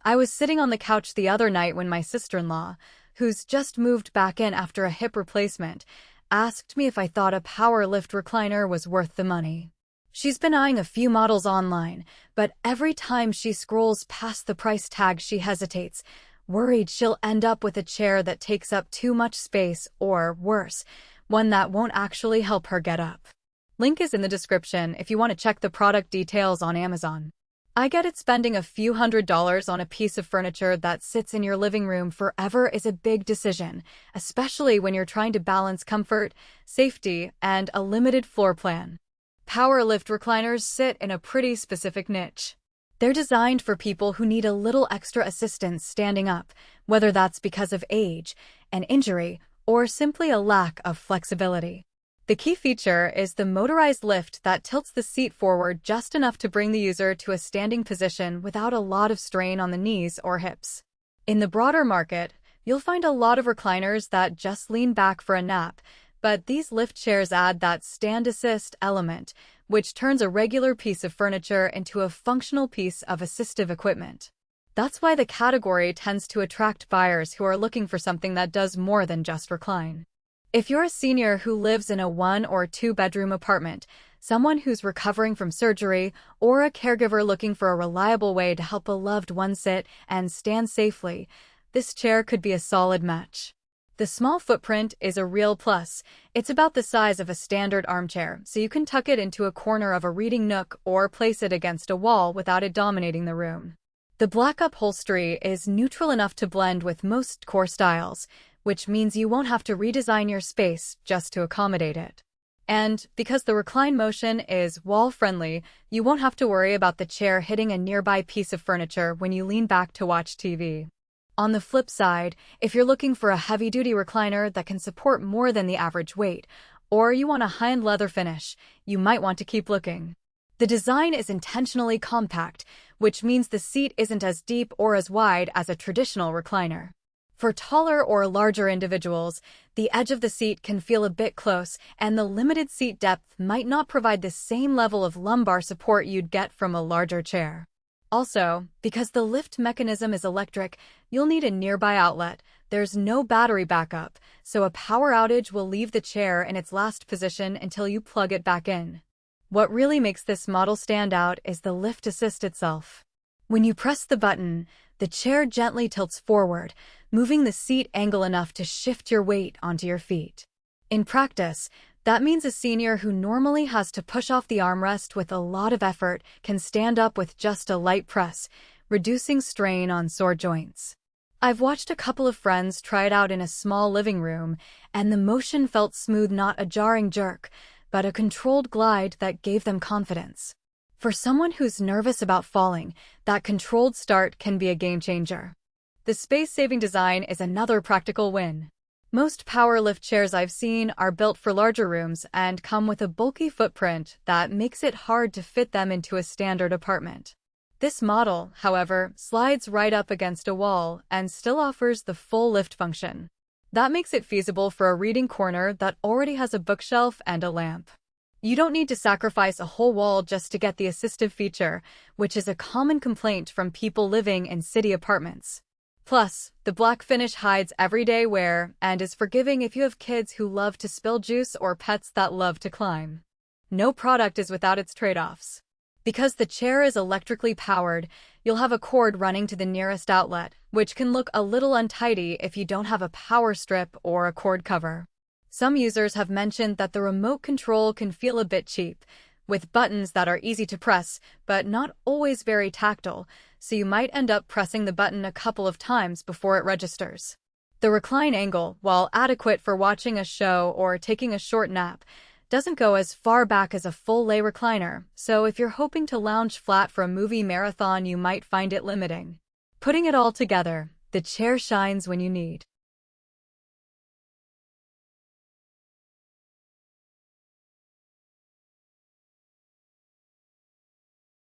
I was sitting on the couch the other night when my sister-in-law, who's just moved back in after a hip replacement, asked me if I thought a power lift recliner was worth the money. She's been eyeing a few models online, but every time she scrolls past the price tag she hesitates, worried she'll end up with a chair that takes up too much space or, worse, one that won't actually help her get up. Link is in the description if you want to check the product details on Amazon. I get it, spending a few $100s on a piece of furniture that sits in your living room forever is a big decision, especially when you're trying to balance comfort, safety, and a limited floor plan. Power lift recliners sit in a pretty specific niche. They're designed for people who need a little extra assistance standing up, whether that's because of age, an injury, or simply a lack of flexibility. The key feature is the motorized lift that tilts the seat forward just enough to bring the user to a standing position without a lot of strain on the knees or hips. In the broader market, you'll find a lot of recliners that just lean back for a nap, but these lift chairs add that stand assist element, which turns a regular piece of furniture into a functional piece of assistive equipment. That's why the category tends to attract buyers who are looking for something that does more than just recline. If you're a senior who lives in a 1- or 2-bedroom apartment, someone who's recovering from surgery, or a caregiver looking for a reliable way to help a loved one sit and stand safely, this chair could be a solid match. The small footprint is a real plus. It's about the size of a standard armchair, so you can tuck it into a corner of a reading nook or place it against a wall without it dominating the room. The black upholstery is neutral enough to blend with most core styles, which means you won't have to redesign your space just to accommodate it. And because the recline motion is wall-friendly, you won't have to worry about the chair hitting a nearby piece of furniture when you lean back to watch TV. On the flip side, if you're looking for a heavy-duty recliner that can support more than the average weight, or you want a high-end leather finish, you might want to keep looking. The design is intentionally compact, which means the seat isn't as deep or as wide as a traditional recliner. For taller or larger individuals, the edge of the seat can feel a bit close, and the limited seat depth might not provide the same level of lumbar support you'd get from a larger chair. Also, because the lift mechanism is electric, you'll need a nearby outlet. There's no battery backup, so a power outage will leave the chair in its last position until you plug it back in. What really makes this model stand out is the lift assist itself. When you press the button, the chair gently tilts forward, moving the seat angle enough to shift your weight onto your feet. In practice, that means a senior who normally has to push off the armrest with a lot of effort can stand up with just a light press, reducing strain on sore joints. I've watched a couple of friends try it out in a small living room, and the motion felt smooth, not a jarring jerk, but a controlled glide that gave them confidence. For someone who's nervous about falling, that controlled start can be a game changer. The space-saving design is another practical win. Most power lift chairs I've seen are built for larger rooms and come with a bulky footprint that makes it hard to fit them into a standard apartment. This model, however, slides right up against a wall and still offers the full lift function. That makes it feasible for a reading corner that already has a bookshelf and a lamp. You don't need to sacrifice a whole wall just to get the assistive feature, which is a common complaint from people living in city apartments. Plus, the black finish hides everyday wear and is forgiving if you have kids who love to spill juice or pets that love to climb. No product is without its trade-offs. Because the chair is electrically powered, you'll have a cord running to the nearest outlet, which can look a little untidy if you don't have a power strip or a cord cover. Some users have mentioned that the remote control can feel a bit cheap, with buttons that are easy to press, but not always very tactile, so you might end up pressing the button a couple of times before it registers. The recline angle, while adequate for watching a show or taking a short nap, doesn't go as far back as a full-lay recliner, so if you're hoping to lounge flat for a movie marathon, you might find it limiting. Putting it all together, the chair shines when you need.